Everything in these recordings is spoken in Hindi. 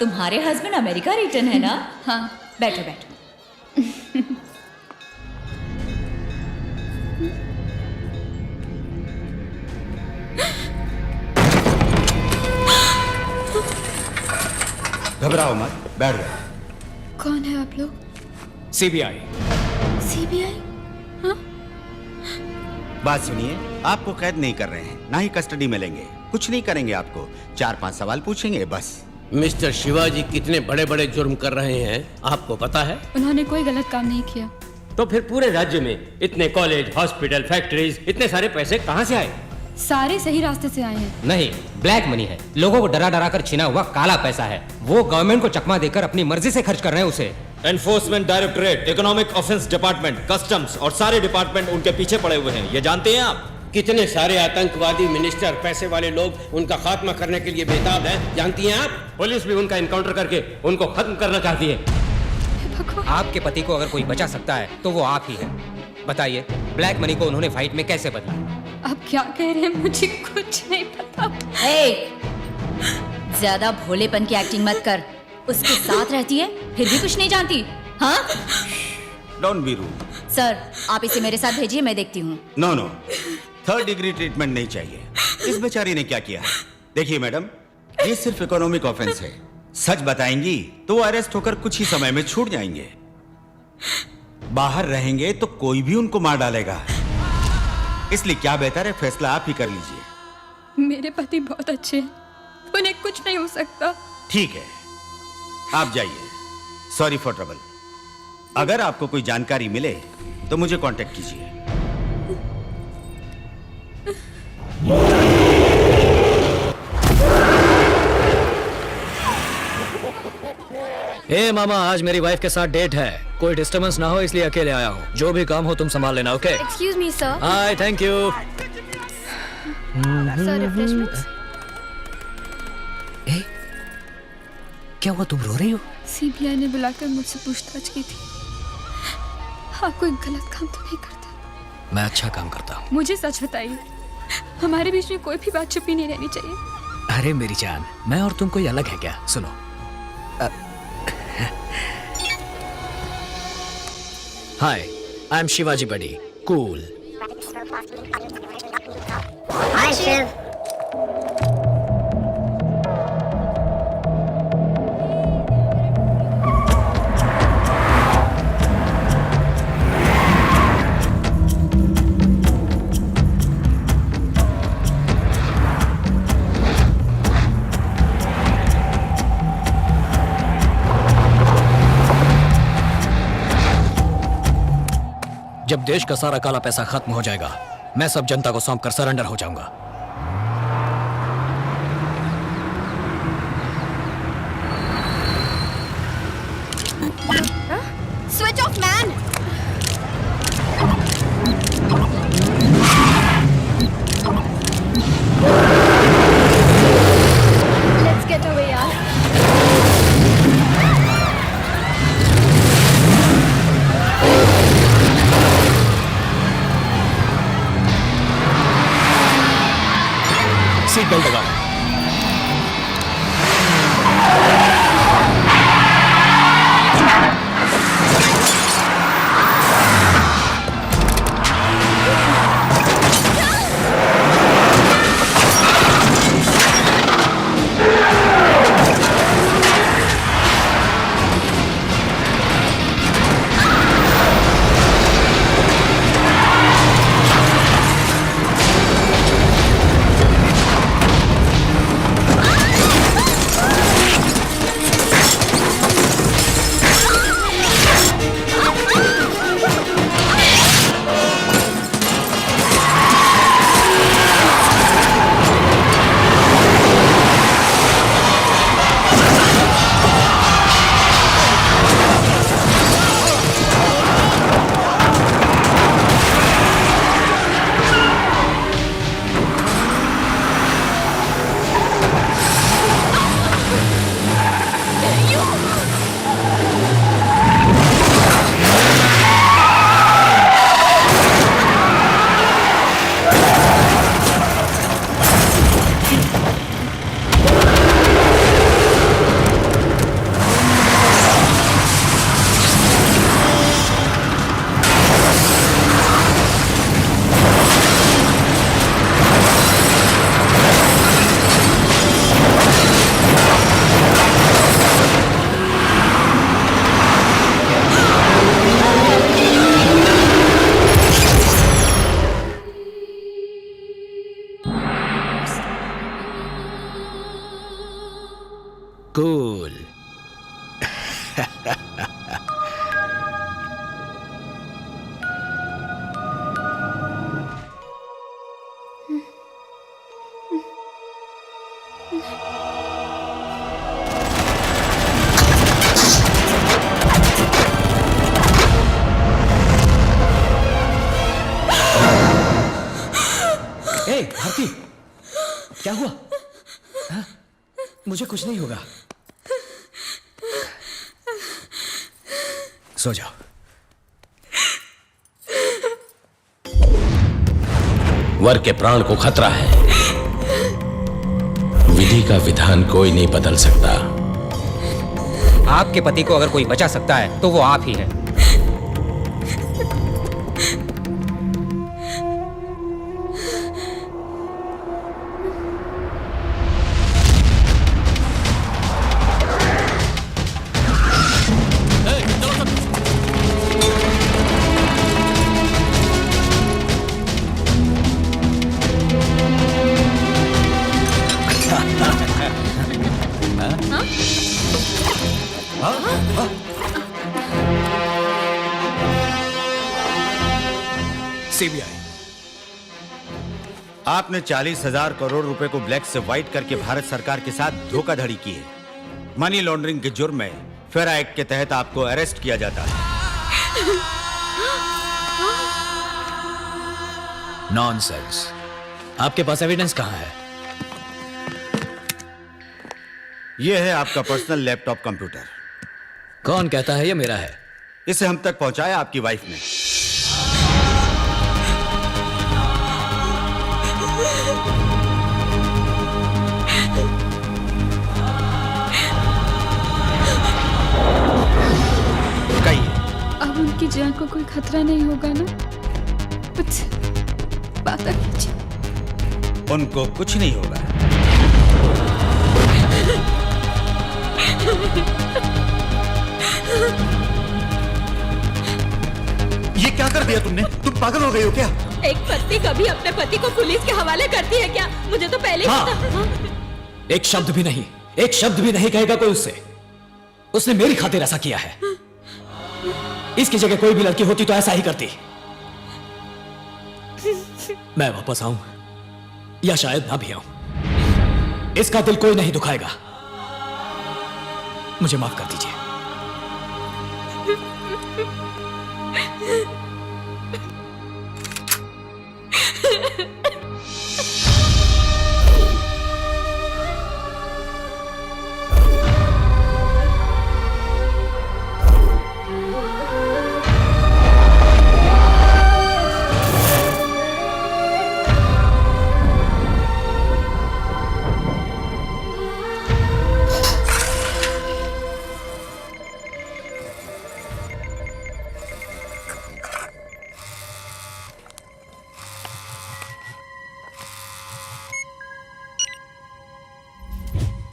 तुम्हारे हस्बैंड अमेरिका रिटर्न है ना? हाँ। बैठो बैठो। घबराओ मत, बैठ जाओ। कौन है आप लोग? सीबीआई। सीबीआई? हाँ? बात सुनिए, आपको कैद नहीं कर रहे हैं, ना ही कस्टडी में लेंगे। कुछ नहीं करेंगे आपको, 4-5 सवाल पूछेंगे बस। मिस्टर शिवाजी कितने बड़े बड़े जुर्म कर रहे हैं आपको पता है? उन्होंने कोई गलत काम नहीं किया। तो फिर पूरे राज्य में इतने कॉलेज, हॉस्पिटल, फैक्ट्रीज, इतने सारे पैसे कहाँ से आए? सारे सही रास्ते से आए हैं। नहीं, ब्लैक मनी है। लोगों को डरा डरा कर छीना हुआ काला पैसा है। वो गवर्नमेंट को चकमा देकर अपनी मर्जी से खर्च कर रहे हैं उसे। Enforcement directorate, economic offence department, customs और सारे डिपार्टमेंट उनके पीछे पड़े हुए हैं। ये जानते हैं आप? कितने सारे आतंकवादी, मिनिस्टर, पैसे वाले लोग उनका खात्मा करने के लिए बेताब हैं, जानती हैं आप? पुलिस भी उनका इनकाउंटर करके उनको खत्म करना चाहती है। आपके पति को अगर कोई बचा सकता है तो वो आप ही है। बताइए, ब्लैक मनी को उन्होंने फाइट में कैसे बदला? आप क्या कह रहे हैं? मुझे कुछ नहीं पता। ज्यादा भोलेपन की एक्टिंग मत कर। उसके साथ रहती है फिर भी कुछ नहीं जानती? हाँ? Don't be rude. सर, आप इसे मेरे साथ भेजिए, मैं देखती हूँ। No no, 3rd degree treatment नहीं चाहिए। इस बेचारी ने क्या किया? देखिए मैडम, ये सिर्फ इकोनॉमिक ऑफेंस है। सच बताएंगी तो अरेस्ट होकर कुछ ही समय में छूट जाएंगे। बाहर रहेंगे तो कोई भी उनको मार डालेगा। इसलिए क्या बेहतर है, फैसला आप ही कर लीजिए। मेरे पति बहुत अच्छे हैं, उन्हें कुछ नहीं हो सकता। ठीक है, आप जाइए। Sorry for trouble. अगर आपको कोई जानकारी मिले तो मुझे कांटेक्ट कीजिए। ए मामा, आज मेरी वाइफ के साथ डेट है। कोई डिस्टर्बेंस ना हो इसलिए अकेले आया हूँ। जो भी काम हो तुम संभाल लेना, okay? Excuse me sir. Hi, thank you. Sir, refreshments. क्या हुआ, तुम रो रही हो? सीबीआई ने बुलाकर मुझसे पूछताछ की थी। आप कोई गलत काम तो नहीं करते? मैं अच्छा काम करता हूँ। मुझे सच बताइए, हमारे बीच में कोई भी बात छुपी नहीं रहनी चाहिए। अरे मेरी जान, मैं और तुम कोई अलग है क्या? सुनो, hi, I am Shivaji buddy, cool. Hi Shiv. जब देश का सारा काला पैसा खत्म हो जाएगा, मैं सब जनता को सौंप कर सरेंडर हो जाऊंगा। Switch off man. Let's get away यार। सीट बेल्ट लगाओ। कूल। ए, भारती, क्या हुआ? हाँ? मुझे कुछ नहीं होगा। सो जाओ। वर के प्राण को खतरा है। विधि का विधान कोई नहीं बदल सकता। आपके पति को अगर कोई बचा सकता है तो वो आप ही हैं। सीबीआई, आपने 40,000 करोड़ रुपए को ब्लैक से व्हाइट करके भारत सरकार के साथ धोखाधड़ी की है। मनी लॉन्ड्रिंग के जुर्म में फेरा एक्ट के तहत आपको अरेस्ट किया जाता है। नॉनसेंस। आपके पास एविडेंस कहां है? यह है आपका पर्सनल लैपटॉप कंप्यूटर। कौन कहता है ये मेरा है? इसे हम तक पहुंचाया आपकी वाइफ ने। अब उनकी जान को कोई खतरा नहीं होगा ना? कुछ बात कीजिए। उनको कुछ नहीं होगा। ये क्या कर दिया तुमने? तुम पागल हो गई हो क्या? एक पत्नी कभी अपने पति को पुलिस के हवाले करती है क्या? मुझे तो पहले ही पता। एक शब्द भी नहीं, एक शब्द भी नहीं कहेगा कोई उससे। उसने मेरी खातिर ऐसा किया है। इसकी जगह कोई भी लड़की होती तो ऐसा ही करती। मैं वापस आऊं या शायद ना भी आऊं, इसका दिल कोई नहीं दुखाएगा। मुझे माफ कर दीजिए।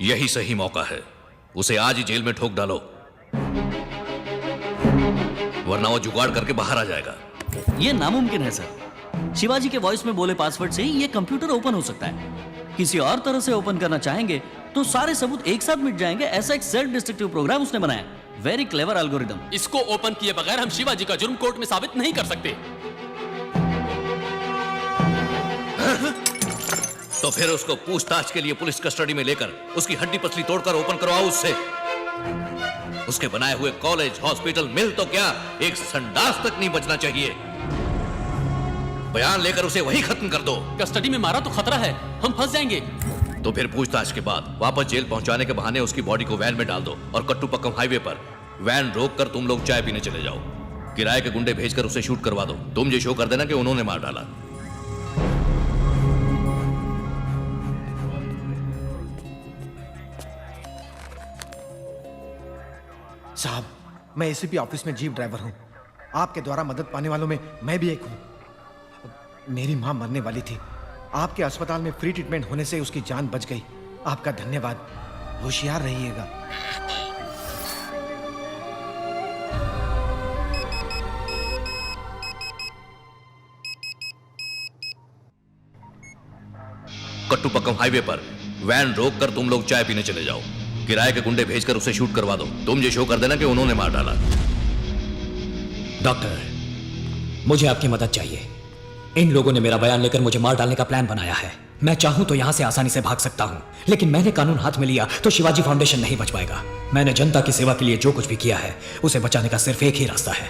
यही सही मौका है। उसे आज ही जेल में ठोक डालो, वरना वो जुगाड़ करके बाहर आ जाएगा। ये नामुमकिन है सर। शिवाजी के वॉइस में बोले पासवर्ड से ही ये कंप्यूटर ओपन हो सकता है। किसी और तरह से ओपन करना चाहेंगे तो सारे सबूत एक साथ मिट जाएंगे। ऐसा एक सेल्फ डिस्ट्रक्टिव प्रोग्राम उसने बनाया। Very clever algorithm. इसको ओपन किए बगैर हम शिवाजी का जुर्म कोर्ट में साबित नहीं कर सकते। तो फिर उसको पूछताछ के लिए पुलिस कस्टडी में लेकर उसकी हड्डी पसली तोड़कर ओपन करवाओ उससे। उसके बनाए हुए कॉलेज, हॉस्पिटल, मिल तो क्या, एक संडास तक नहीं बचना चाहिए। बयान लेकर उसे वही खत्म कर दो। कस्टडी में मारा तो खतरा है, हम फंस जाएंगे। तो फिर पूछताछ के बाद वापस जेल पहुंचाने के बहाने उसकी बॉडी को वैन में डाल दो और कट्टुपक्कम हाईवे पर वैन रोक कर तुम लोग चाय पीने चले जाओ। किराए के गुंडे भेजकर उसे शूट करवा दो। तुम ये शो कर देना कि उन्होंने मार डाला। साहब, मैं एसीपी ऑफिस में जीप ड्राइवर हूं। आपके द्वारा मदद पाने वालों में मैं भी एक हूं। मेरी मां मरने वाली थी। आपके अस्पताल में फ्री ट्रीटमेंट होने से उसकी जान बच गई। आपका धन्यवाद। होशियार रहिएगा। कट्टुपक्कम हाईवे पर वैन रोक कर तुम लोग चाय पीने चले जाओ। किराए के गुंडे भेजकर उसे शूट करवा दो। तुम ये शो कर देना कि उन्होंने मार डाला। डॉक्टर, मुझे आपकी मदद चाहिए। इन लोगों ने मेरा बयान लेकर मुझे मार डालने का प्लान बनाया है। मैं चाहूं तो यहां से आसानी से भाग सकता हूं, लेकिन मैंने कानून हाथ में लिया तो शिवाजी फाउंडेशन नहीं बच पाएगा। मैंने जनता की सेवा के लिए जो कुछ भी किया है उसे बचाने का सिर्फ एक ही रास्ता है,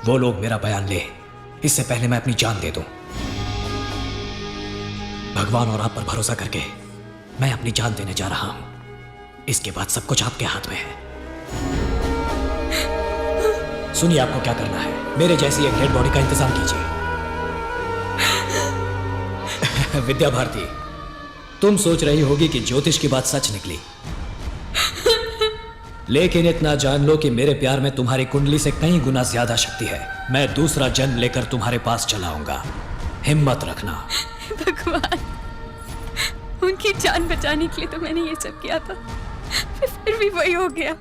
वो लोग मेरा बयान ले, इससे पहले मैं अपनी जान दे दूं। भगवान और आप पर भरोसा करके मैं अपनी जान देने जा रहा हूं। इसके बाद सब कुछ आपके हाथ में है। सुनिए, आपको क्या करना है, मेरे जैसी एक डेड बॉडी का इंतजाम कीजिए। विद्या भारती, तुम सोच रही होगी कि ज्योतिष की बात सच निकली, लेकिन इतना जान लो कि मेरे प्यार में तुम्हारी कुंडली से कई गुना ज्यादा शक्ति है। मैं दूसरा जन्म लेकर तुम्हारे पास चला आऊंगा, हिम्मत रखना। भगवान, उनकी जान बचाने के लिए तो मैंने ये सब किया था, फिर भी वही हो गया।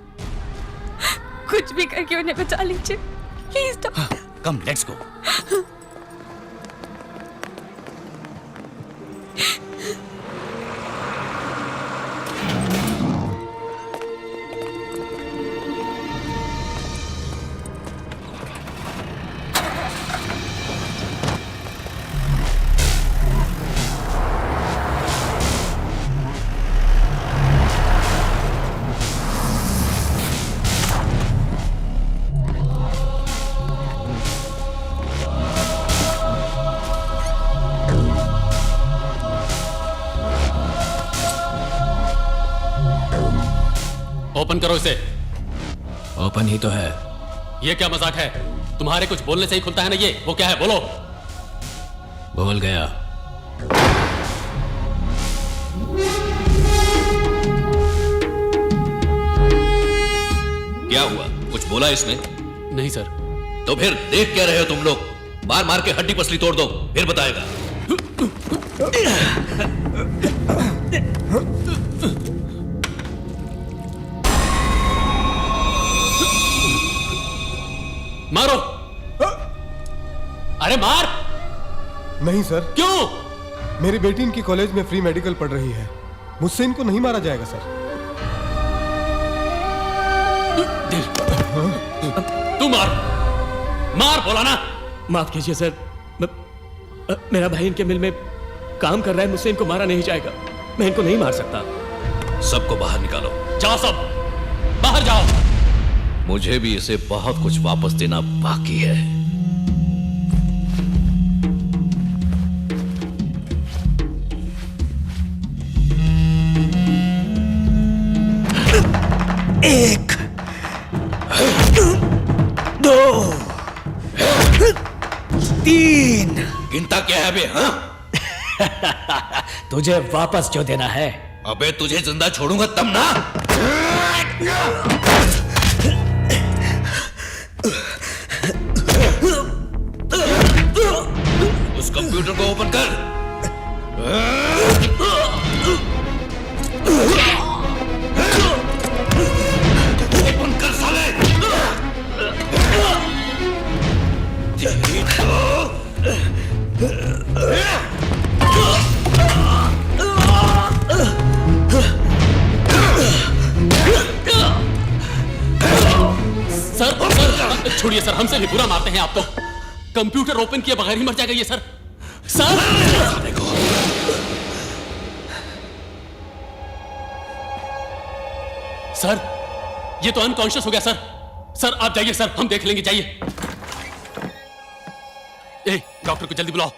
कुछ भी करके उन्हें बचा लीजिए please. Come, let's go. Open करो इसे। ओपन ही तो है। ये क्या मजाक है? तुम्हारे कुछ बोलने से ही खुलता है ना ये? वो क्या है, बोलो। बोल गया। क्या हुआ, कुछ बोला इसने? नहीं सर। तो फिर देख क्या रहे हो तुम लोग? मार मार के हड्डी पसली तोड़ दो, फिर बताएगा। मारो। अरे मार। नहीं सर। क्यों? मेरी बेटी इनकी कॉलेज में फ्री मेडिकल पढ़ रही है, मुझसे इनको नहीं मारा जाएगा सर। तू मार, मार, बोला ना। माफ कीजिए सर, मेरा भाई इनके मिल में काम कर रहा है, मुझसे इनको मारा नहीं जाएगा। मैं इनको नहीं मार सकता। सबको बाहर निकालो। जाओ सब, बाहर जाओ। मुझे भी इसे बहुत कुछ वापस देना बाकी है। एक, दो, तीन। गिनता क्या है बे? हाँ? तुझे वापस जो देना है। अबे तुझे जिंदा छोड़ूंगा तब ना। उस कंप्यूटर को ओपन कर। ओपन कर साले। सर छोड़िए सर, हमसे भी बुरा मारते हैं आप तो। कंप्यूटर ओपन किए बगैर ही मर जाएगा ये सर। सर सर ये तो अनकॉन्शियस हो गया सर। सर आप जाइए सर, हम देख लेंगे, जाइए। ए डॉक्टर को जल्दी बुलाओ।